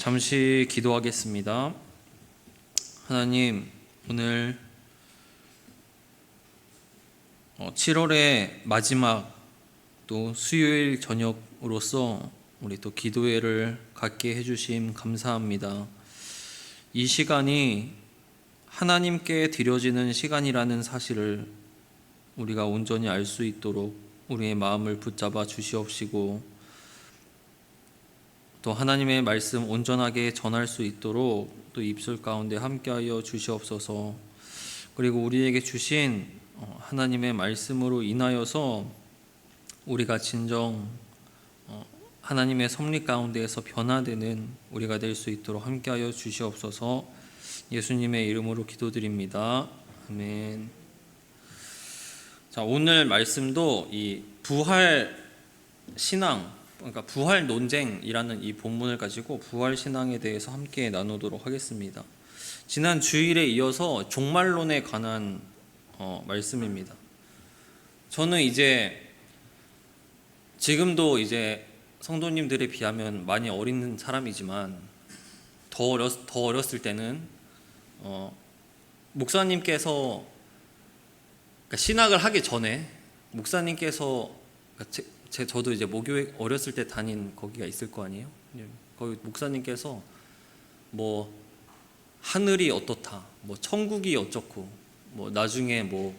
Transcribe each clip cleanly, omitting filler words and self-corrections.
잠시 기도하겠습니다. 하나님, 오늘 7월의 마지막 또 수요일 저녁으로서 우리 또 기도회를 갖게 해주심 감사합니다. 이 시간이 하나님께 드려지는 시간이라는 사실을 우리가 온전히 알 수 있도록 우리의 마음을 붙잡아 주시옵시고, 또 하나님의 말씀 온전하게 전할 수 있도록 또 입술 가운데 함께하여 주시옵소서. 그리고 우리에게 주신 하나님의 말씀으로 인하여서 우리가 진정 하나님의 섭리 가운데에서 변화되는 우리가 될 수 있도록 함께하여 주시옵소서. 예수님의 이름으로 기도드립니다. 아멘. 자, 오늘 말씀도 이 부활 신앙, 그러니까 부활 논쟁이라는 이 본문을 가지고 부활 신앙에 대해서 함께 나누도록 하겠습니다. 지난 주일에 이어서 종말론에 관한 말씀입니다. 저는 이제 지금도 이제 성도님들에 비하면 많이 어린 사람이지만 더 어렸을 때는 목사님께서, 그러니까 신학을 하기 전에 목사님께서, 저도 이제 모교회 어렸을 때 다닌 거기가 있을 거 아니에요. 거기 목사님께서 뭐 하늘이 어떻다, 뭐 천국이 어쩌고, 뭐 나중에 뭐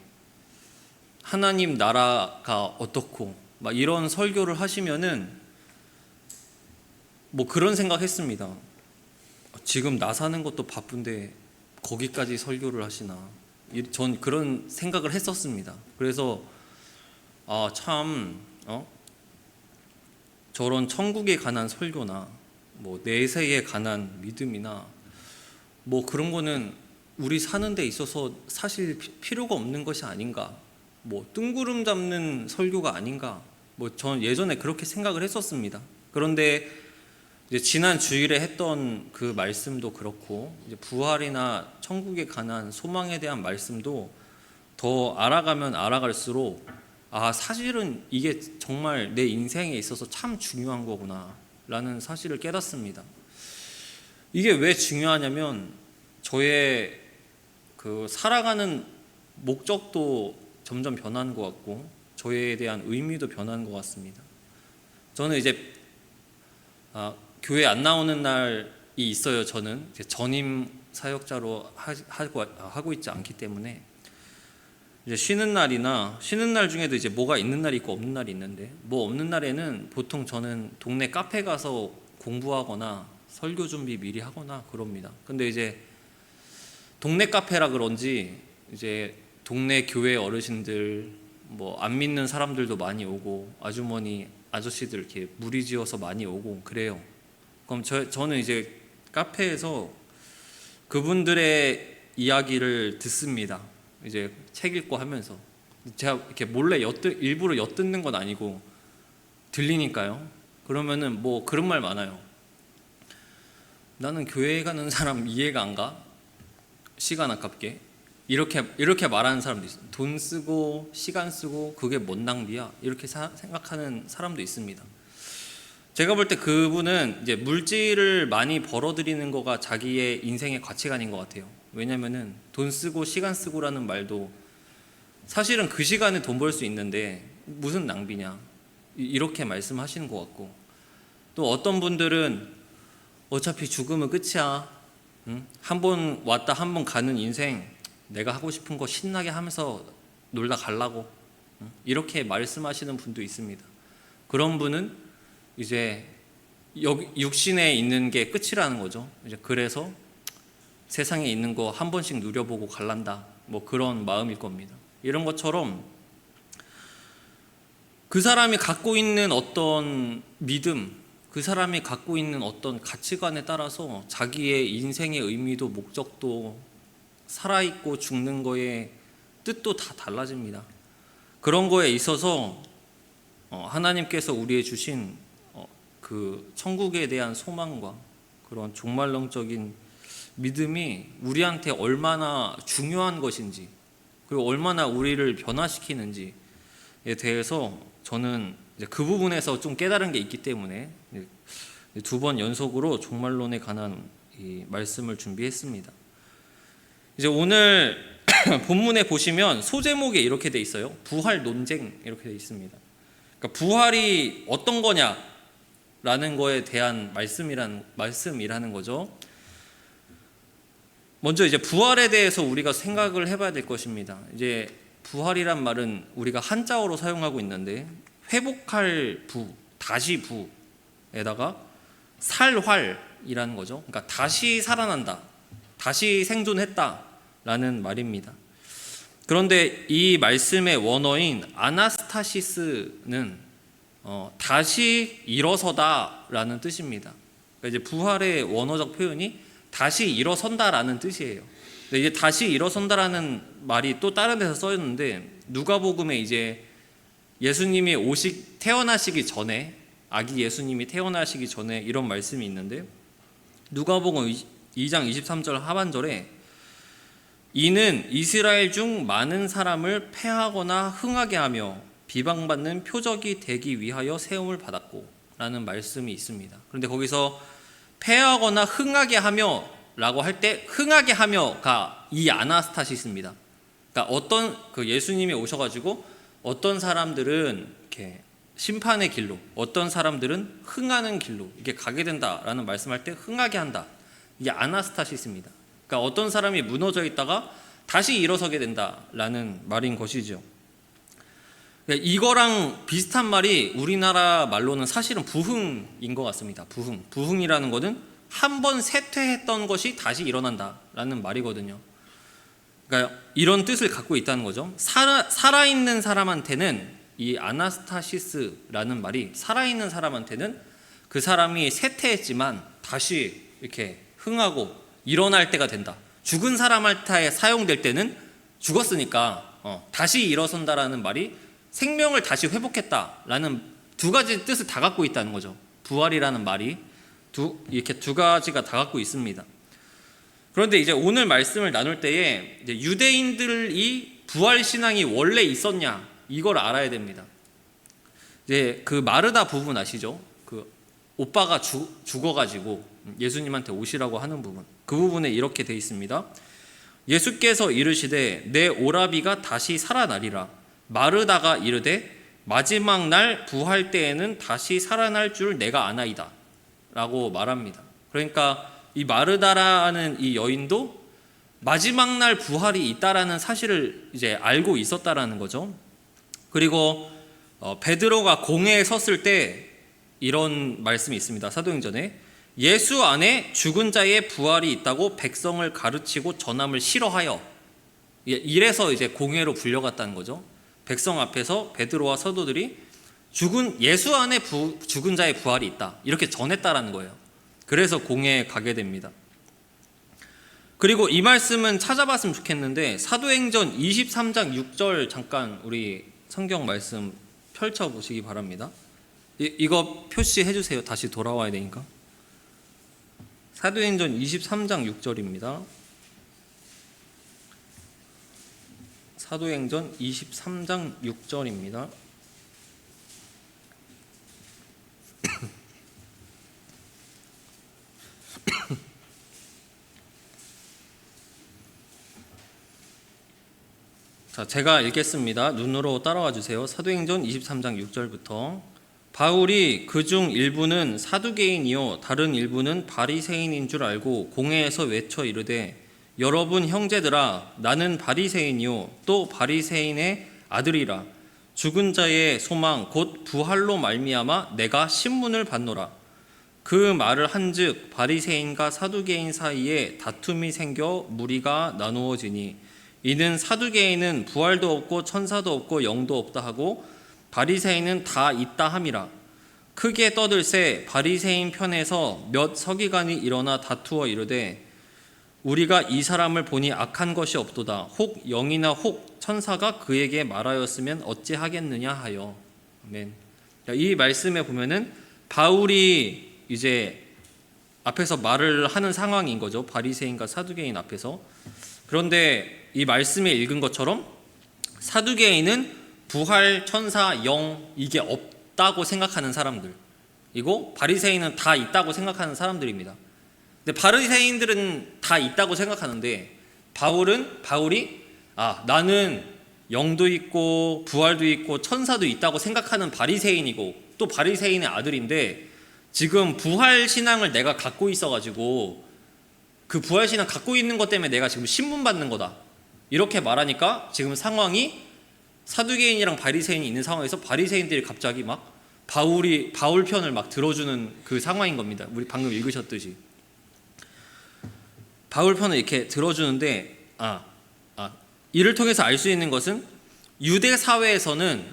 하나님 나라가 어떻고 막 이런 설교를 하시면은 뭐 그런 생각했습니다. 지금 나 사는 것도 바쁜데 거기까지 설교를 하시나. 전 그런 생각을 했었습니다. 그래서 저런 천국에 관한 설교나 뭐 내세에 관한 믿음이나 뭐 그런 거는 우리 사는 데 있어서 사실 필요가 없는 것이 아닌가, 뭐 뜬구름 잡는 설교가 아닌가, 뭐 전 예전에 그렇게 생각을 했었습니다. 그런데 이제 지난 주일에 했던 그 말씀도 그렇고, 이제 부활이나 천국에 관한 소망에 대한 말씀도 더 알아가면 알아갈수록 사실은 이게 정말 내 인생에 있어서 참 중요한 거구나 라는 사실을 깨닫습니다. 이게 왜 중요하냐면 저의 그 살아가는 목적도 점점 변하는 것 같고 저에 대한 의미도 변하는 것 같습니다. 저는 이제 교회 안 나오는 날이 있어요. 저는 전임 사역자로 하고 있지 않기 때문에 이제 쉬는 날 중에도 이제 뭐가 있는 날이 있고 없는 날이 있는데, 뭐 없는 날에는 보통 저는 동네 카페 가서 공부하거나 설교 준비 미리 하거나 그럽니다. 근데 이제 동네 카페라 그런지 이제 동네 교회 어르신들, 뭐 안 믿는 사람들도 많이 오고 아주머니 아저씨들 이렇게 무리지어서 많이 오고 그래요. 그럼 저는 이제 카페에서 그분들의 이야기를 듣습니다. 이제 책 읽고 하면서 제가 이렇게 몰래 일부러 엿듣는 건 아니고 들리니까요. 그러면은 뭐 그런 말 많아요. 나는 교회 가는 사람 이해가 안 가? 시간 아깝게. 이렇게 말하는 사람도 있어요. 돈 쓰고 시간 쓰고 그게 뭔 낭비야? 이렇게 생각하는 사람도 있습니다. 제가 볼 때 그분은 이제 물질을 많이 벌어들이는 거가 자기의 인생의 가치관인 것 같아요. 왜냐면은 돈 쓰고 시간 쓰고라는 말도 사실은 그 시간에 돈 벌 수 있는데 무슨 낭비냐 이렇게 말씀하시는 것 같고, 또 어떤 분들은 어차피 죽으면 끝이야, 한 번 왔다 한 번 가는 인생 내가 하고 싶은 거 신나게 하면서 놀다 가려고, 이렇게 말씀하시는 분도 있습니다. 그런 분은 이제 육신에 있는 게 끝이라는 거죠. 이제 그래서 세상에 있는 거 한 번씩 누려보고 갈란다, 뭐 그런 마음일 겁니다. 이런 것처럼 그 사람이 갖고 있는 어떤 믿음, 그 사람이 갖고 있는 어떤 가치관에 따라서 자기의 인생의 의미도 목적도 살아있고 죽는 거의 뜻도 다 달라집니다. 그런 거에 있어서 하나님께서 우리에 주신 그 천국에 대한 소망과 그런 종말론적인 믿음이 우리한테 얼마나 중요한 것인지, 그리고 얼마나 우리를 변화시키는지에 대해서 저는 이제 그 부분에서 좀 깨달은 게 있기 때문에 2번 연속으로 종말론에 관한 이 말씀을 준비했습니다. 이제 오늘 본문에 보시면 소제목에 이렇게 돼 있어요. 부활 논쟁 이렇게 돼 있습니다. 그러니까 부활이 어떤 거냐라는 거에 대한 말씀이라는 거죠. 먼저 이제 부활에 대해서 우리가 생각을 해봐야 될 것입니다. 이제 부활이란 말은 우리가 한자어로 사용하고 있는데 회복할 부, 다시 부에다가 살활이라는 거죠. 그러니까 다시 살아난다, 다시 생존했다라는 말입니다. 그런데 이 말씀의 원어인 아나스타시스는 다시 일어서다라는 뜻입니다. 그러니까 이제 부활의 원어적 표현이 다시 일어선다라는 뜻이에요. 근데 이제 다시 일어선다라는 말이 또 다른 데서 써있는데 누가복음에 이제 예수님이 태어나시기 전에, 아기 예수님이 태어나시기 전에 이런 말씀이 있는데 누가복음 2장 23절 하반절에 이는 이스라엘 중 많은 사람을 패하거나 흥하게 하며 비방받는 표적이 되기 위하여 세움을 받았고 라는 말씀이 있습니다. 그런데 거기서 패하거나 흥하게 하며 라고 할 때 흥하게 하며가 이 아나스타시스입니다. 그러니까 예수님이 오셔가지고 어떤 사람들은 이렇게 심판의 길로, 어떤 사람들은 흥하는 길로 이렇게 가게 된다라는 말씀할 때 흥하게 한다. 이게 아나스타시스입니다. 그러니까 어떤 사람이 무너져 있다가 다시 일어서게 된다라는 말인 것이죠. 이거랑 비슷한 말이 우리나라 말로는 사실은 부흥인 것 같습니다. 부흥이라는 것은 한 번 쇠퇴했던 것이 다시 일어난다라는 말이거든요. 그러니까 이런 뜻을 갖고 있다는 거죠. 살아있는 사람한테는 이 아나스타시스라는 말이 살아있는 사람한테는 그 사람이 쇠퇴했지만 다시 이렇게 흥하고 일어날 때가 된다. 죽은 사람한테 사용될 때는 죽었으니까 다시 일어선다라는 말이 생명을 다시 회복했다라는 두 가지 뜻을 다 갖고 있다는 거죠. 부활이라는 말이 이렇게 두 가지가 다 갖고 있습니다. 그런데 이제 오늘 말씀을 나눌 때에 이제 유대인들이 부활 신앙이 원래 있었냐 이걸 알아야 됩니다. 이제 그 마르다 부분 아시죠? 그 오빠가 죽어가지고 예수님한테 오시라고 하는 부분, 그 부분에 이렇게 돼 있습니다. 예수께서 이르시되 내 오라비가 다시 살아나리라. 마르다가 이르되 마지막 날 부활 때에는 다시 살아날 줄 내가 아나이다 라고 말합니다. 그러니까 이 마르다라는 이 여인도 마지막 날 부활이 있다라는 사실을 이제 알고 있었다라는 거죠. 그리고 베드로가 공회에 섰을 때 이런 말씀이 있습니다. 사도행전에 예수 안에 죽은 자의 부활이 있다고 백성을 가르치고 전함을 싫어하여, 이래서 이제 공회로 불려갔다는 거죠. 백성 앞에서 베드로와 사도들이 예수 안에 죽은 자의 부활이 있다 이렇게 전했다라는 거예요. 그래서 공회에 가게 됩니다. 그리고 이 말씀은 찾아봤으면 좋겠는데 사도행전 23장 6절 잠깐 우리 성경 말씀 펼쳐보시기 바랍니다. 이거 표시해 주세요. 다시 돌아와야 되니까. 사도행전 23장 6절입니다. 사도행전 23장 6절입니다. 자, 제가 읽겠습니다. 눈으로 따라와 주세요. 사도행전 23장 6절부터 바울이 그중 일부는 사두개인이요 다른 일부는 바리새인인 줄 알고 공회에서 외쳐 이르되 여러분 형제들아 나는 바리새인이요 또 바리새인의 아들이라. 죽은 자의 소망 곧 부활로 말미암아 내가 신문을 받노라. 그 말을 한즉 바리새인과 사두개인 사이에 다툼이 생겨 무리가 나누어지니 이는 사두개인은 부활도 없고 천사도 없고 영도 없다 하고 바리새인은 다 있다 함이라. 크게 떠들새 바리새인 편에서 몇 서기관이 일어나 다투어 이르되 우리가 이 사람을 보니 악한 것이 없도다. 혹 영이나 혹 천사가 그에게 말하였으면 어찌하겠느냐 하여. 아멘. 이 말씀에 보면은 바울이 이제 앞에서 말을 하는 상황인 거죠. 바리새인과 사두개인 앞에서. 그런데 이 말씀에 읽은 것처럼 사두개인은 부활, 천사, 영 이게 없다고 생각하는 사람들, 이고 바리새인은 다 있다고 생각하는 사람들입니다. 근데 바리새인들은 다 있다고 생각하는데 바울이 나는 영도 있고 부활도 있고 천사도 있다고 생각하는 바리새인이고 또 바리새인의 아들인데 지금 부활 신앙을 내가 갖고 있어가지고 그 부활 신앙 갖고 있는 것 때문에 내가 지금 신문 받는 거다 이렇게 말하니까 지금 상황이 사두개인이랑 바리새인이 있는 상황에서 바리새인들이 갑자기 막 바울 편을 막 들어주는 그 상황인 겁니다. 우리 방금 읽으셨듯이 바울 편을 이렇게 들어주는데 이를 통해서 알 수 있는 것은 유대 사회에서는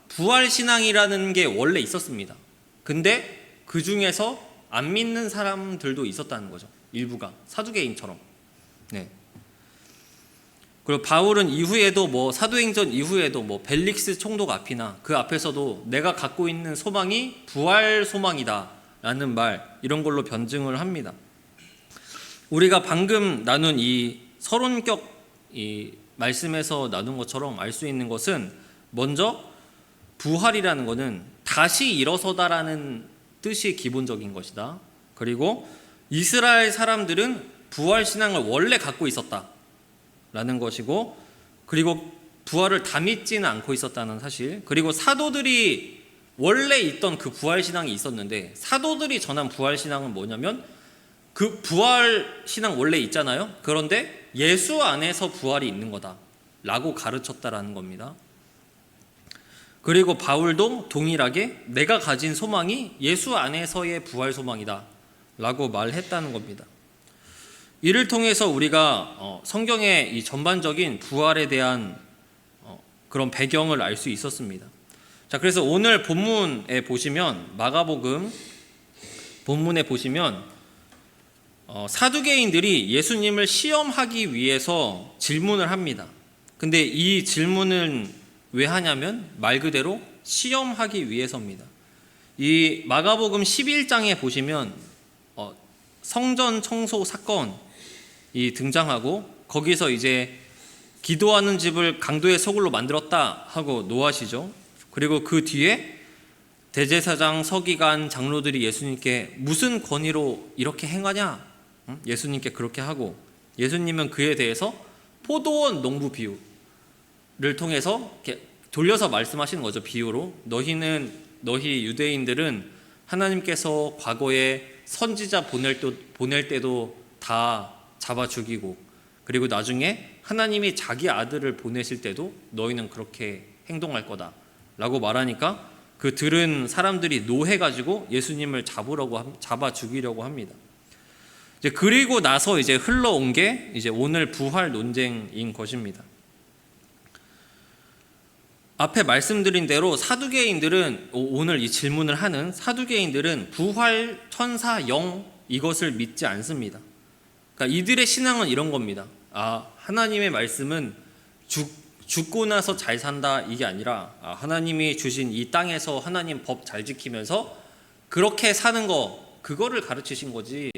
부활 신앙이라는 게 원래 있었습니다. 근데 그 중에서 안 믿는 사람들도 있었다는 거죠. 일부가 사두개인처럼. 네. 그리고 바울은 이후에도 사도행전 이후에도 벨릭스 총독 앞이나 그 앞에서도 내가 갖고 있는 소망이 부활 소망이다라는 말 이런 걸로 변증을 합니다. 우리가 방금 나눈 이 서론격 이 말씀에서 나눈 것처럼 알 수 있는 것은 먼저 부활이라는 것은 다시 일어서다라는 뜻이 기본적인 것이다. 그리고 이스라엘 사람들은 부활 신앙을 원래 갖고 있었다라는 것이고 그리고 부활을 다 믿지는 않고 있었다는 사실 그리고 사도들이 원래 있던 그 부활 신앙이 있었는데 사도들이 전한 부활 신앙은 뭐냐면 그 부활 신앙 원래 있잖아요. 그런데 예수 안에서 부활이 있는 거다라고 가르쳤다라는 겁니다. 그리고 바울도 동일하게 내가 가진 소망이 예수 안에서의 부활 소망이다라고 말했다는 겁니다. 이를 통해서 우리가 성경의 이 전반적인 부활에 대한 그런 배경을 알 수 있었습니다. 자, 그래서 오늘 본문에 보시면 마가복음 본문에 보시면 사두개인들이 예수님을 시험하기 위해서 질문을 합니다. 근데 이 질문은 왜 하냐면 말 그대로 시험하기 위해서입니다. 이 마가복음 11장에 보시면 성전 청소 사건이 등장하고 거기서 이제 기도하는 집을 강도의 소굴로 만들었다 하고 노하시죠. 그리고 그 뒤에 대제사장, 서기관, 장로들이 예수님께 무슨 권위로 이렇게 행하냐? 예수님께 그렇게 하고 예수님은 그에 대해서 포도원 농부 비유를 통해서 이렇게 돌려서 말씀하시는 거죠. 비유로 너희 유대인들은 하나님께서 과거에 선지자 보낼 때도 다 잡아 죽이고 그리고 나중에 하나님이 자기 아들을 보내실 때도 너희는 그렇게 행동할 거다 라고 말하니까 그 들은 사람들이 노해가지고 예수님을 잡아 죽이려고 합니다. 이제 그리고 나서 이제 흘러온 게 이제 오늘 부활 논쟁인 것입니다. 앞에 말씀드린 대로 사두개인들은 오늘 이 질문을 하는 사두개인들은 부활, 천사, 영 이것을 믿지 않습니다. 그러니까 이들의 신앙은 이런 겁니다. 하나님의 말씀은 죽고 나서 잘 산다 이게 아니라 하나님이 주신 이 땅에서 하나님 법 잘 지키면서 그렇게 사는 거 그거를 가르치신 거지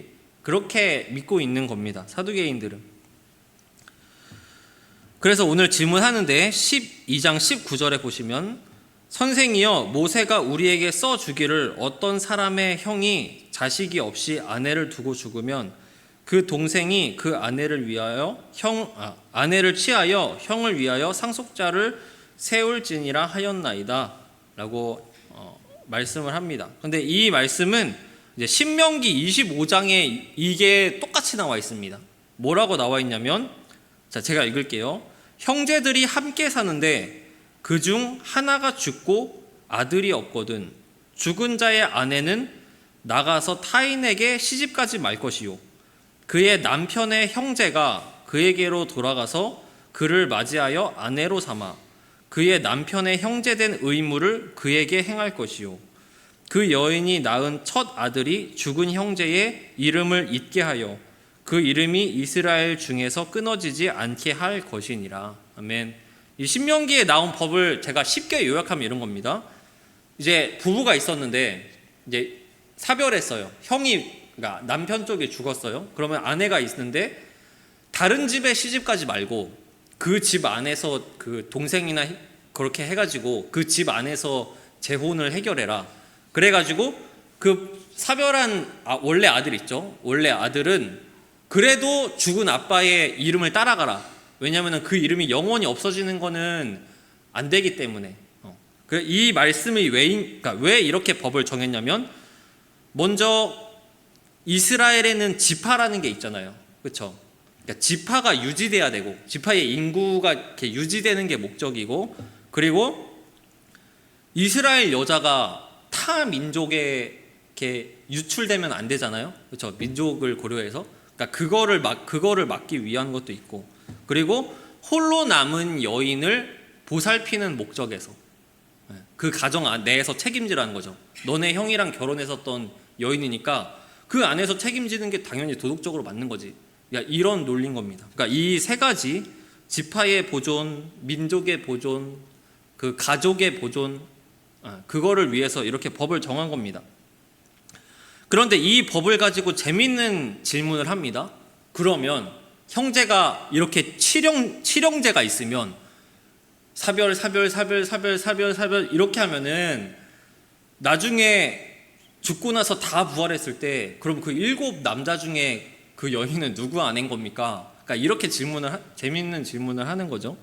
그렇게 믿고 있는 겁니다. 사두개인들은. 그래서 오늘 질문하는데 12장 19절에 보시면 선생이여 모세가 우리에게 써주기를 어떤 사람의 형이 자식이 없이 아내를 두고 죽으면 그 동생이 그 아내를 취하여 형을 위하여 상속자를 세울지니라 하였나이다 라고 말씀을 합니다. 근데 이 말씀은 이제 신명기 25장에 이게 똑같이 나와 있습니다. 뭐라고 나와 있냐면 자, 제가 읽을게요. 형제들이 함께 사는데 그중 하나가 죽고 아들이 없거든 죽은 자의 아내는 나가서 타인에게 시집가지 말 것이요 그의 남편의 형제가 그에게로 돌아가서 그를 맞이하여 아내로 삼아 그의 남편의 형제된 의무를 그에게 행할 것이요 그 여인이 낳은 첫 아들이 죽은 형제의 이름을 잊게 하여 그 이름이 이스라엘 중에서 끊어지지 않게 할 것이니라. 아멘. 이 신명기에 나온 법을 제가 쉽게 요약하면 이런 겁니다. 이제 부부가 있었는데 이제 사별했어요. 그러니까 남편 쪽이 죽었어요. 그러면 아내가 있는데 다른 집에 시집 가지 말고 그 집 안에서 그 동생이나 그렇게 해가지고 그 집 안에서 재혼을 해결해라. 그래가지고 그 사별한 원래 아들 있죠. 원래 아들은 그래도 죽은 아빠의 이름을 따라가라. 왜냐하면 그 이름이 영원히 없어지는 거는 안 되기 때문에. 이 말씀이 그러니까 왜 이렇게 법을 정했냐면, 먼저 이스라엘에는 지파라는 게 있잖아요. 그렇죠? 그러니까 지파가 유지돼야 되고, 지파의 인구가 이렇게 유지되는 게 목적이고, 그리고 이스라엘 여자가 타 민족에 이렇게 유출되면 안 되잖아요. 그렇죠? 민족을 고려해서. 그러니까 그거를 막기 위한 것도 있고, 그리고 홀로 남은 여인을 보살피는 목적에서, 그 가정 내에서 책임지라는 거죠. 너네 형이랑 결혼했었던 여인이니까 그 안에서 책임지는 게 당연히 도덕적으로 맞는 거지. 이런 논리인 겁니다. 그러니까 이 세 가지, 지파의 보존, 민족의 보존, 그 가족의 보존, 그거를 위해서 이렇게 법을 정한 겁니다. 그런데 이 법을 가지고 재밌는 질문을 합니다. 그러면 형제가 이렇게 칠형제가 있으면 사별 이렇게 하면은 나중에 죽고 나서 다 부활했을 때, 그럼 그 7 남자 중에 그 여인은 누구 아낸 겁니까? 그러니까 이렇게 재밌는 질문을 하는 거죠.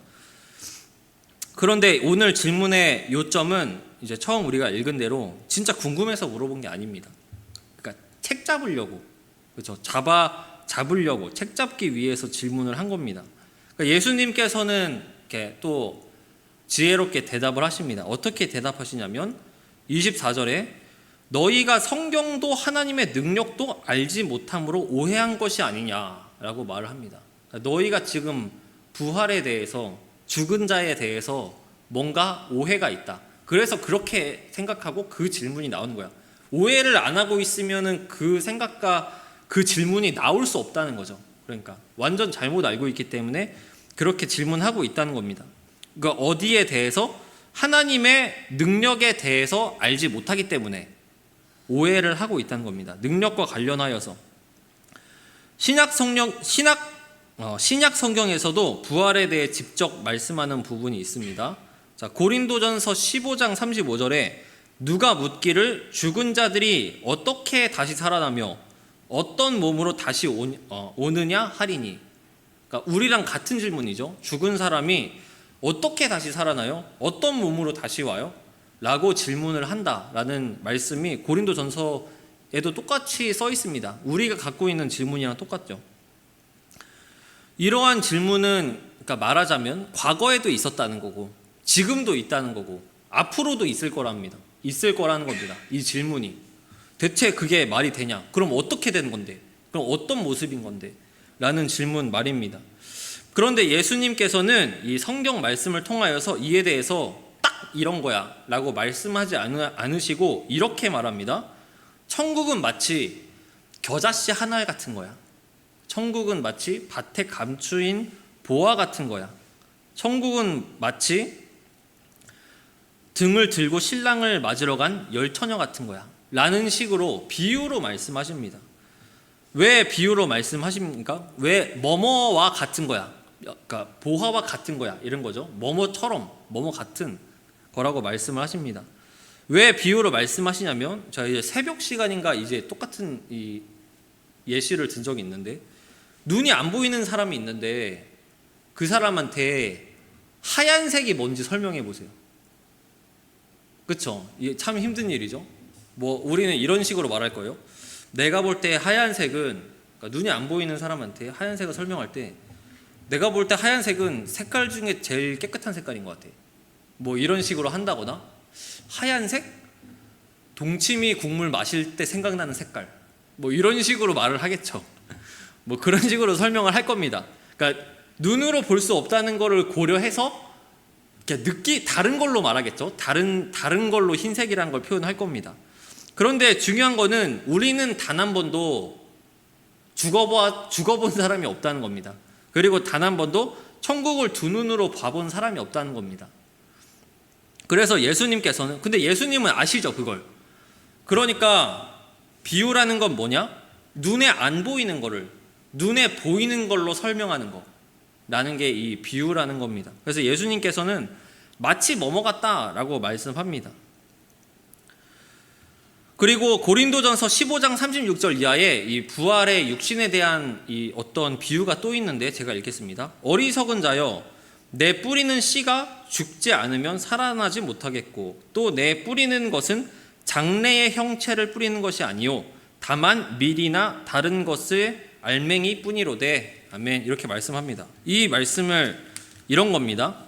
그런데 오늘 질문의 요점은 이제 처음 우리가 읽은 대로 진짜 궁금해서 물어본 게 아닙니다. 그러니까 책 잡으려고, 그렇죠? 잡으려고 책 잡기 위해서 질문을 한 겁니다. 그러니까 예수님께서는 이렇게 또 지혜롭게 대답을 하십니다. 어떻게 대답하시냐면 24절에 너희가 성경도 하나님의 능력도 알지 못함으로 오해한 것이 아니냐라고 말을 합니다. 그러니까 너희가 지금 부활에 대해서, 죽은 자에 대해서 뭔가 오해가 있다. 그래서 그렇게 생각하고 그 질문이 나오는 거야. 오해를 안 하고 있으면은 그 생각과 그 질문이 나올 수 없다는 거죠. 그러니까 완전 잘못 알고 있기 때문에 그렇게 질문하고 있다는 겁니다. 그러니까 어디에 대해서? 하나님의 능력에 대해서 알지 못하기 때문에 오해를 하고 있다는 겁니다. 능력과 관련하여서. 신약 성경에서도 부활에 대해 직접 말씀하는 부분이 있습니다. 자, 고린도전서 15장 35절에 누가 묻기를 죽은 자들이 어떻게 다시 살아나며 어떤 몸으로 다시 오느냐 하리니. 그러니까 우리랑 같은 질문이죠. 죽은 사람이 어떻게 다시 살아나요? 어떤 몸으로 다시 와요? 라고 질문을 한다라는 말씀이 고린도전서에도 똑같이 써 있습니다. 우리가 갖고 있는 질문이랑 똑같죠. 이러한 질문은, 그러니까 말하자면 과거에도 있었다는 거고, 지금도 있다는 거고, 앞으로도 있을 거라는 겁니다. 이 질문이 대체 그게 말이 되냐? 그럼 어떻게 되는 건데? 그럼 어떤 모습인 건데? 라는 질문 말입니다. 그런데 예수님께서는 이 성경 말씀을 통하여서 이에 대해서 딱 이런 거야 라고 말씀하지 않으시고 이렇게 말합니다. 천국은 마치 겨자씨 한 알 같은 거야. 천국은 마치 밭에 감추인 보화 같은 거야. 천국은 마치 등을 들고 신랑을 맞으러 간 열처녀 같은 거야 라는 식으로 비유로 말씀하십니다. 왜 비유로 말씀하십니까? 왜 뭐뭐와 같은 거야, 그러니까 보화와 같은 거야, 이런 거죠. 뭐뭐처럼, 뭐뭐 같은 거라고 말씀을 하십니다. 왜 비유로 말씀하시냐면, 제가 이제 새벽 시간인가 이제 똑같은 이 예시를 든 적이 있는데, 눈이 안 보이는 사람이 있는데 그 사람한테 하얀색이 뭔지 설명해 보세요. 그렇죠? 이게 참 힘든 일이죠. 뭐 우리는 이런 식으로 말할 거예요. 내가 볼 때 하얀색은, 그러니까 눈이 안 보이는 사람한테 하얀색을 설명할 때, 내가 볼 때 하얀색은 색깔 중에 제일 깨끗한 색깔인 것 같아. 뭐 이런 식으로 한다거나, 하얀색? 동치미 국물 마실 때 생각나는 색깔. 뭐 이런 식으로 말을 하겠죠. 뭐 그런 식으로 설명을 할 겁니다. 그러니까 눈으로 볼 수 없다는 거를 고려해서 다른 걸로 말하겠죠. 다른 걸로 흰색이라는 걸 표현할 겁니다. 그런데 중요한 거는 우리는 단 한 번도 죽어본 사람이 없다는 겁니다. 그리고 단 한 번도 천국을 두 눈으로 봐본 사람이 없다는 겁니다. 그래서 예수님께서는, 근데 예수님은 아시죠, 그걸. 그러니까 비유라는 건 뭐냐? 눈에 안 보이는 거를 눈에 보이는 걸로 설명하는 거 라는 게 이 비유라는 겁니다. 그래서 예수님께서는 마치 뭐뭐 같다라고 말씀합니다. 그리고 고린도전서 15장 36절 이하에 이 부활의 육신에 대한 이 어떤 비유가 또 있는데 제가 읽겠습니다. 어리석은 자여, 내 뿌리는 씨가 죽지 않으면 살아나지 못하겠고 또 내 뿌리는 것은 장래의 형체를 뿌리는 것이 아니요 다만 밀이나 다른 것의 알맹이 뿐이로되. 아멘. 이렇게 말씀합니다. 이 말씀을 이런 겁니다.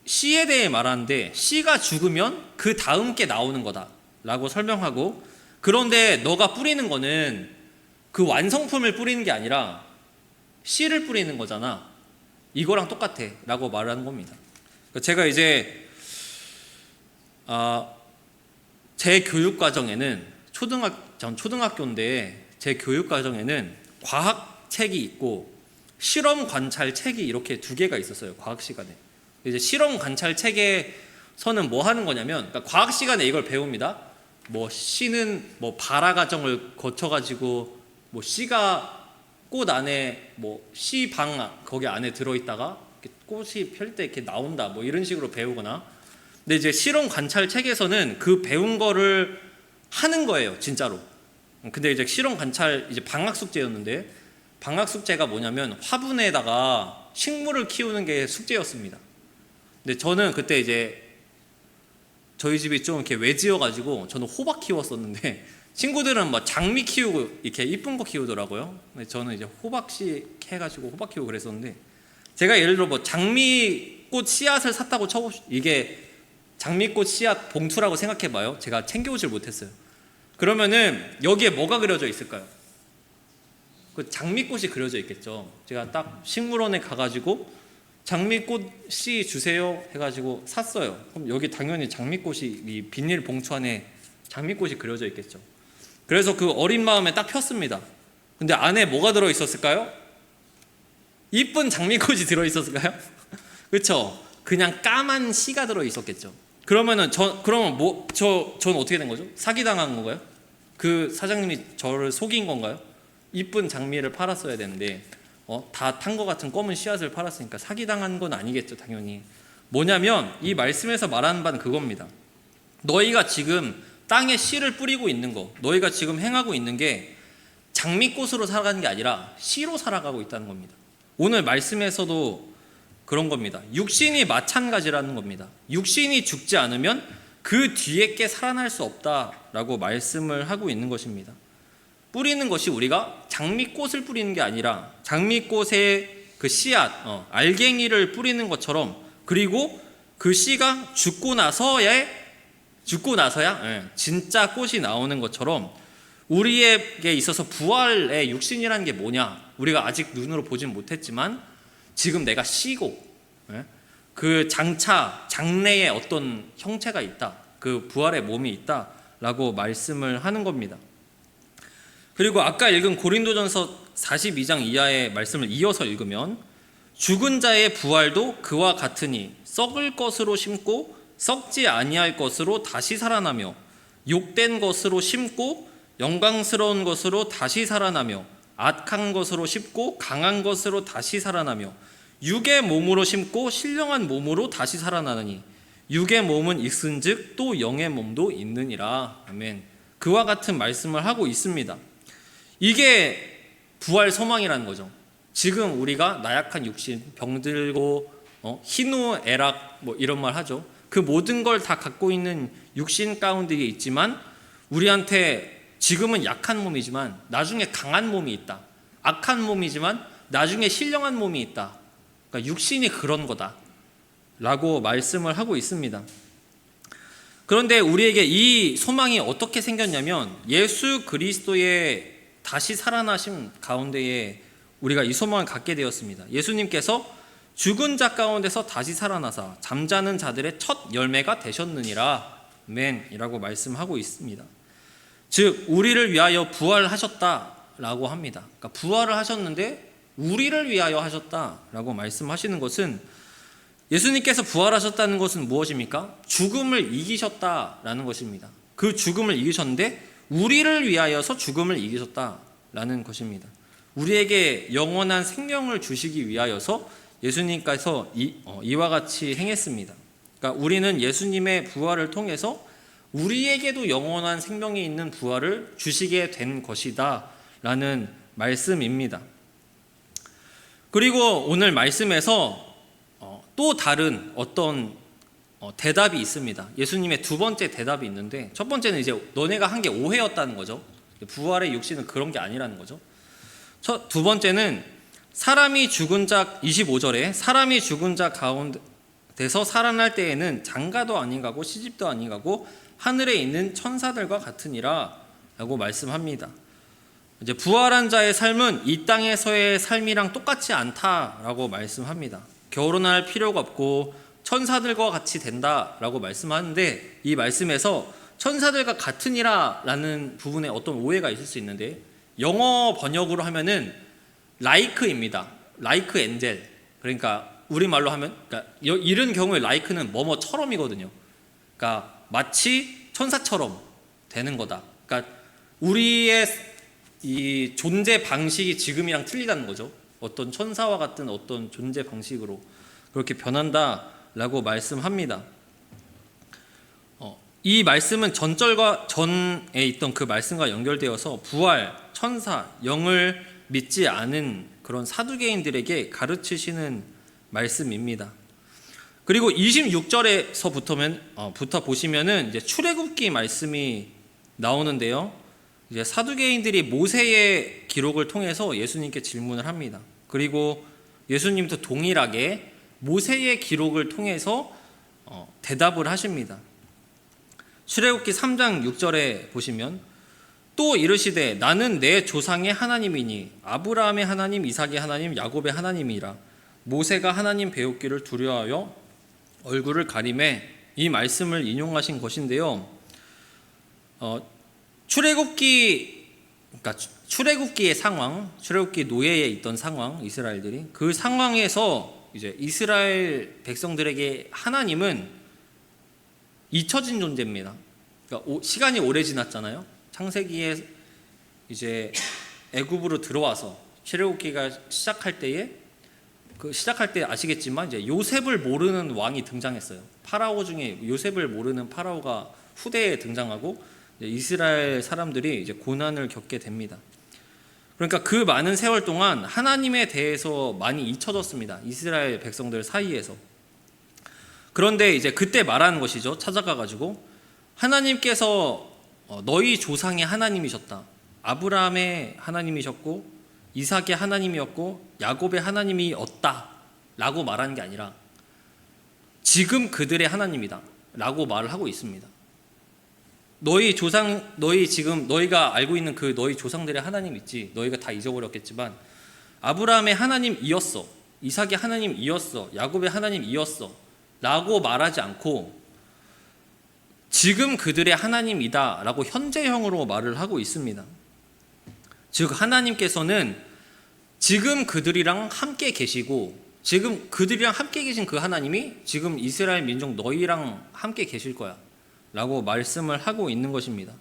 씨에 대해 말하는데 씨가 죽으면 그 다음 게 나오는 거다 라고 설명하고, 그런데 너가 뿌리는 거는 그 완성품을 뿌리는 게 아니라 씨를 뿌리는 거잖아. 이거랑 똑같아 라고 말하는 겁니다. 제가 이제 제 교육과정에는 전 초등학교인데 제 교육과정에는 과학책이 있고 실험 관찰 책이 이렇게 두 개가 있었어요. 과학 시간에. 이제 실험 관찰 책에서는 뭐 하는 거냐면, 그러니까 과학 시간에 이걸 배웁니다. 뭐 씨는 뭐 발화 과정을 거쳐가지고 뭐 씨가 꽃 안에 뭐 씨방 거기 안에 들어있다가 꽃이 펼 때 이렇게 나온다 뭐 이런 식으로 배우거나. 근데 이제 실험 관찰 책에서는 그 배운 거를 하는 거예요, 진짜로. 근데 이제 실험 관찰 이제 방학 숙제였는데, 방학 숙제가 뭐냐면 화분에다가 식물을 키우는 게 숙제였습니다. 근데 저는 그때 이제 저희 집이 좀 이렇게 외지여가지고 저는 호박 키웠었는데 친구들은 뭐 장미 키우고 이렇게 이쁜 거 키우더라고요. 근데 저는 이제 호박씨 해가지고 호박 키우고 그랬었는데, 제가 예를 들어 뭐 장미꽃 씨앗을 샀다고 이게 장미꽃 씨앗 봉투라고 생각해봐요. 제가 챙겨오질 못했어요. 그러면은 여기에 뭐가 그려져 있을까요? 그 장미꽃이 그려져 있겠죠. 제가 딱 식물원에 가가지고 장미꽃 씨 주세요 해가지고 샀어요. 그럼 여기 당연히 장미꽃이 이 비닐 봉투 안에 장미꽃이 그려져 있겠죠. 그래서 그 어린 마음에 딱 폈습니다. 근데 안에 뭐가 들어있었을까요? 이쁜 장미꽃이 들어있었을까요? 그렇죠. 그냥 까만 씨가 들어있었겠죠. 그러면은 저는 어떻게 된 거죠? 사기당한 건가요? 그 사장님이 저를 속인 건가요? 이쁜 장미를 팔았어야 되는데 다 탄 것 같은 검은 씨앗을 팔았으니까 사기당한 건 아니겠죠, 당연히. 뭐냐면 이 말씀에서 말하는 바는 그겁니다. 너희가 지금 땅에 씨를 뿌리고 있는 거, 너희가 지금 행하고 있는 게 장미꽃으로 살아가는 게 아니라 씨로 살아가고 있다는 겁니다. 오늘 말씀에서도 그런 겁니다. 육신이 마찬가지라는 겁니다. 육신이 죽지 않으면 그 뒤에 게 살아날 수 없다라고 말씀을 하고 있는 것입니다. 뿌리는 것이 우리가 장미꽃을 뿌리는 게 아니라 장미꽃의 그 씨앗, 알갱이를 뿌리는 것처럼, 그리고 그 씨가 죽고 나서야 진짜 꽃이 나오는 것처럼 우리에게 있어서 부활의 육신이라는 게 뭐냐? 우리가 아직 눈으로 보진 못했지만 지금 내가 씨고 그 장래의 어떤 형체가 있다. 그 부활의 몸이 있다라고 말씀을 하는 겁니다. 그리고 아까 읽은 고린도전서 42장 이하의 말씀을 이어서 읽으면, 죽은 자의 부활도 그와 같으니 썩을 것으로 심고 썩지 아니할 것으로 다시 살아나며, 욕된 것으로 심고 영광스러운 것으로 다시 살아나며, 악한 것으로 심고 강한 것으로 다시 살아나며, 육의 몸으로 심고 신령한 몸으로 다시 살아나느니 육의 몸은 있은즉 또 영의 몸도 있느니라. 아멘. 그와 같은 말씀을 하고 있습니다. 이게 부활 소망이라는 거죠. 지금 우리가 나약한 육신, 병들고 희노애락 뭐 이런 말 하죠. 그 모든 걸 다 갖고 있는 육신 가운데 있지만 우리한테 지금은 약한 몸이지만 나중에 강한 몸이 있다. 악한 몸이지만 나중에 신령한 몸이 있다. 그러니까 육신이 그런 거다 라고 말씀을 하고 있습니다. 그런데 우리에게 이 소망이 어떻게 생겼냐면, 예수 그리스도의 다시 살아나심 가운데에 우리가 이 소망을 갖게 되었습니다. 예수님께서 죽은 자 가운데서 다시 살아나사 잠자는 자들의 첫 열매가 되셨느니라. 아멘이라고 말씀하고 있습니다. 즉 우리를 위하여 부활하셨다라고 합니다. 그러니까 부활을 하셨는데 우리를 위하여 하셨다라고 말씀하시는 것은, 예수님께서 부활하셨다는 것은 무엇입니까? 죽음을 이기셨다라는 것입니다. 그 죽음을 이기셨는데 우리를 위하여서 죽음을 이기셨다라는 것입니다. 우리에게 영원한 생명을 주시기 위하여서 예수님께서 이와 같이 행했습니다. 그러니까 우리는 예수님의 부활을 통해서 우리에게도 영원한 생명이 있는 부활을 주시게 된 것이다 라는 말씀입니다. 그리고 오늘 말씀에서 또 다른 어떤 대답이 있습니다. 예수님의 두 번째 대답이 있는데, 첫 번째는 이제 너네가 한 게 오해였다는 거죠. 부활의 육신은 그런 게 아니라는 거죠. 두 번째는 사람이 죽은 자, 25절에 사람이 죽은 자 가운데서 살아날 때에는 장가도 아닌 가고 시집도 아닌 가고 하늘에 있는 천사들과 같으니라 라고 말씀합니다. 이제 부활한 자의 삶은 이 땅에서의 삶이랑 똑같지 않다라고 말씀합니다. 결혼할 필요가 없고 천사들과 같이 된다라고 말씀하는데, 이 말씀에서 천사들과 같으니라 라는 부분에 어떤 오해가 있을 수 있는데, 영어 번역으로 하면은 like입니다. like angel. 그러니까 우리말로 하면, 그러니까 이런 경우에 like는 뭐뭐처럼이거든요. 그러니까 마치 천사처럼 되는 거다. 그러니까 우리의 이 존재 방식이 지금이랑 틀리다는 거죠. 어떤 천사와 같은 어떤 존재 방식으로 그렇게 변한다라고 말씀합니다. 이 말씀은 전절과 전에 있던 그 말씀과 연결되어서 부활, 천사, 영을 믿지 않은 그런 사두개인들에게 가르치시는 말씀입니다. 그리고 26절에서부터 보시면은 이제 출애굽기 말씀이 나오는데요. 이제 사두개인들이 모세의 기록을 통해서 예수님께 질문을 합니다. 그리고 예수님도 동일하게 모세의 기록을 통해서 대답을 하십니다. 출애굽기 3장 6절에 보시면, 또 이르시되 나는 내 조상의 하나님이니 아브라함의 하나님, 이삭의 하나님, 야곱의 하나님이라. 모세가 하나님 배우기를 두려워하여 얼굴을 가리매, 이 말씀을 인용하신 것인데요. 출애굽기의 상황, 출애굽기 노예에 있던 상황, 이스라엘들이 그 상황에서 이제 이스라엘 백성들에게 하나님은 잊혀진 존재입니다. 그러니까 시간이 오래 지났잖아요. 창세기에 이제 애굽으로 들어와서 출애굽기가 시작할 때 아시겠지만 이제 요셉을 모르는 왕이 등장했어요. 파라오 중에 요셉을 모르는 파라오가 후대에 등장하고 이스라엘 사람들이 이제 고난을 겪게 됩니다. 그러니까 그 많은 세월 동안 하나님에 대해서 많이 잊혀졌습니다. 이스라엘 백성들 사이에서. 그런데 이제 그때 말하는 것이죠. 찾아가가지고 하나님께서 너희 조상의 하나님이셨다. 아브라함의 하나님이셨고 이삭의 하나님이었고 야곱의 하나님이었다 라고 말하는 게 아니라 지금 그들의 하나님이다 라고 말을 하고 있습니다. 너희가 알고 있는 그 너희 조상들의 하나님 있지, 너희가 다 잊어버렸겠지만 아브라함의 하나님이었어, 이삭의 하나님이었어, 야곱의 하나님이었어 라고 말하지 않고 지금 그들의 하나님이다 라고 현재형으로 말을 하고 있습니다. 즉 하나님께서는 지금 그들이랑 함께 계시고, 지금 그들이랑 함께 계신 그 하나님이 지금 이스라엘 민족 너희랑 함께 계실 거야 라고 말씀을 하고 있는 것입니다.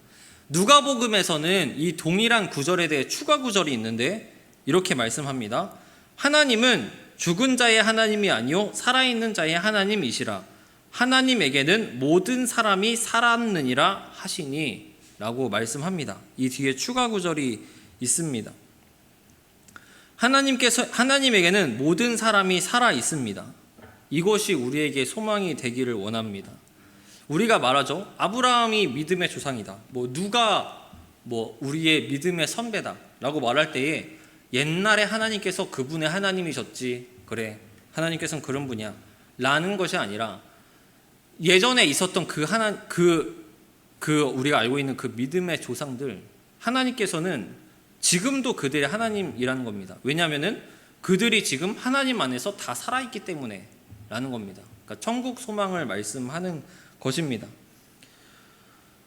누가복음에서는 이 동일한 구절에 대해 추가 구절이 있는데 이렇게 말씀합니다. 하나님은 죽은 자의 하나님이 아니요 살아있는 자의 하나님이시라. 하나님에게는 모든 사람이 살았느니라 하시니 라고 말씀합니다. 이 뒤에 추가 구절이 있습니다. 하나님에게는 모든 사람이 살아 있습니다. 이것이 우리에게 소망이 되기를 원합니다. 우리가 말하죠. 아브라함이 믿음의 조상이다. 누가 우리의 믿음의 선배다 라고 말할 때에 옛날에 하나님께서 그분의 하나님이셨지, 그래 하나님께서는 그런 분이야 라는 것이 아니라 예전에 있었던 우리가 알고 있는 그 믿음의 조상들, 하나님께서는 지금도 그들의 하나님이라는 겁니다. 왜냐하면 그들이 지금 하나님 안에서 다 살아있기 때문에 라는 겁니다. 그러니까 천국 소망을 말씀하는 것입니다.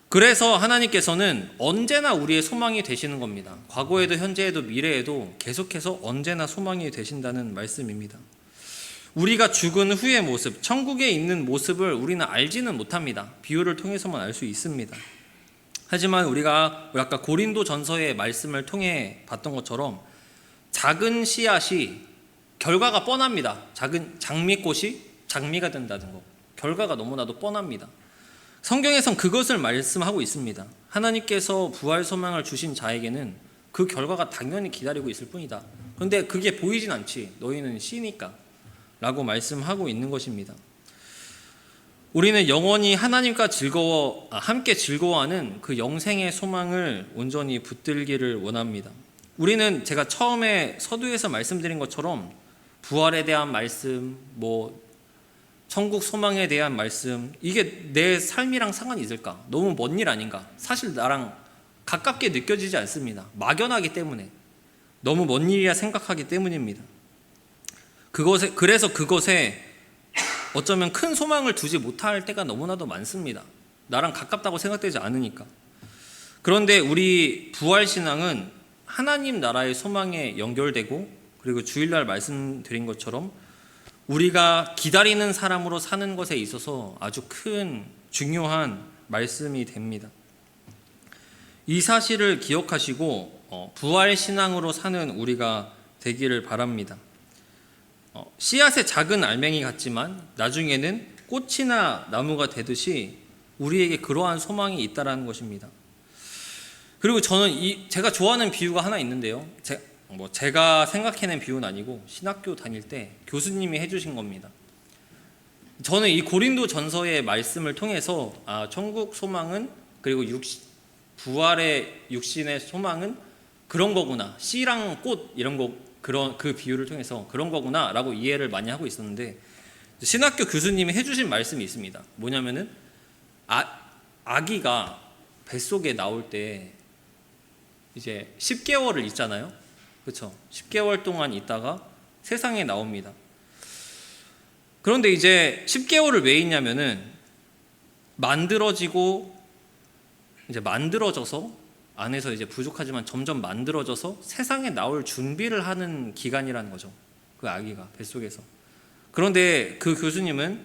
그래서 하나님께서는 언제나 우리의 소망이 되시는 겁니다. 과거에도 현재에도 미래에도 계속해서 언제나 소망이 되신다는 말씀입니다. 우리가 죽은 후의 모습, 천국에 있는 모습을 우리는 알지는 못합니다. 비유를 통해서만 알 수 있습니다. 하지만 우리가 아까 고린도 전서의 말씀을 통해 봤던 것처럼 작은 씨앗이 결과가 뻔합니다. 작은 장미꽃이 장미가 된다는 거, 결과가 너무나도 뻔합니다. 성경에선 그것을 말씀하고 있습니다. 하나님께서 부활 소망을 주신 자에게는 그 결과가 당연히 기다리고 있을 뿐이다. 그런데 그게 보이진 않지. 너희는 씨니까 라고 말씀하고 있는 것입니다. 우리는 영원히 하나님과 함께 즐거워하는 그 영생의 소망을 온전히 붙들기를 원합니다. 우리는 제가 처음에 서두에서 말씀드린 것처럼 부활에 대한 말씀, 천국 소망에 대한 말씀, 이게 내 삶이랑 상관이 있을까? 너무 먼 일 아닌가? 사실 나랑 가깝게 느껴지지 않습니다. 막연하기 때문에, 너무 먼 일이라 생각하기 때문입니다. 그래서 그것에 어쩌면 큰 소망을 두지 못할 때가 너무나도 많습니다. 나랑 가깝다고 생각되지 않으니까. 그런데 우리 부활신앙은 하나님 나라의 소망에 연결되고, 그리고 주일날 말씀드린 것처럼 우리가 기다리는 사람으로 사는 것에 있어서 아주 큰 중요한 말씀이 됩니다. 이 사실을 기억하시고 부활신앙으로 사는 우리가 되기를 바랍니다. 씨앗의 작은 알맹이 같지만 나중에는 꽃이나 나무가 되듯이 우리에게 그러한 소망이 있다라는 것입니다. 그리고 저는 제가 좋아하는 비유가 하나 있는데요. 제가 생각해낸 비유는 아니고 신학교 다닐 때 교수님이 해주신 겁니다. 저는 이 고린도 전서의 말씀을 통해서 천국 소망은, 그리고 부활의 육신의 소망은 그런 거구나, 씨랑 꽃 이런 거, 그 비유를 통해서 그런 거구나 라고 이해를 많이 하고 있었는데, 신학교 교수님이 해주신 말씀이 있습니다. 뭐냐면은 아기가 뱃속에 나올 때 이제 10개월을 있잖아요. 그렇죠? 10개월 동안 있다가 세상에 나옵니다. 그런데 이제 10개월을 왜 있냐면은 만들어져서 안에서 이제 부족하지만 점점 만들어져서 세상에 나올 준비를 하는 기간이라는 거죠. 그 아기가 뱃속에서. 그런데 그 교수님은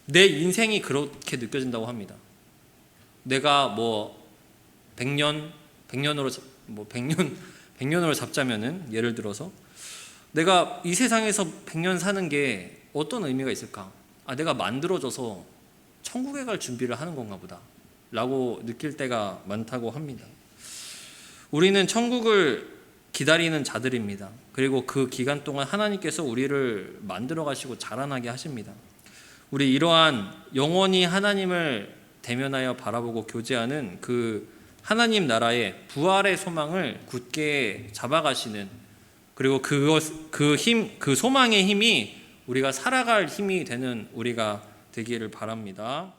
내 인생이 그렇게 느껴진다고 합니다. 내가 100년으로 잡자면은, 예를 들어서 내가 이 세상에서 100년 사는 게 어떤 의미가 있을까? 내가 만들어져서 천국에 갈 준비를 하는 건가 보다 라고 느낄 때가 많다고 합니다. 우리는 천국을 기다리는 자들입니다. 그리고 그 기간 동안 하나님께서 우리를 만들어 가시고 자라나게 하십니다. 우리 이러한 영원히 하나님을 대면하여 바라보고 교제하는 그 하나님 나라의 부활의 소망을 굳게 잡아가시는, 그리고 그 소망의 힘이 우리가 살아갈 힘이 되는 우리가 되기를 바랍니다.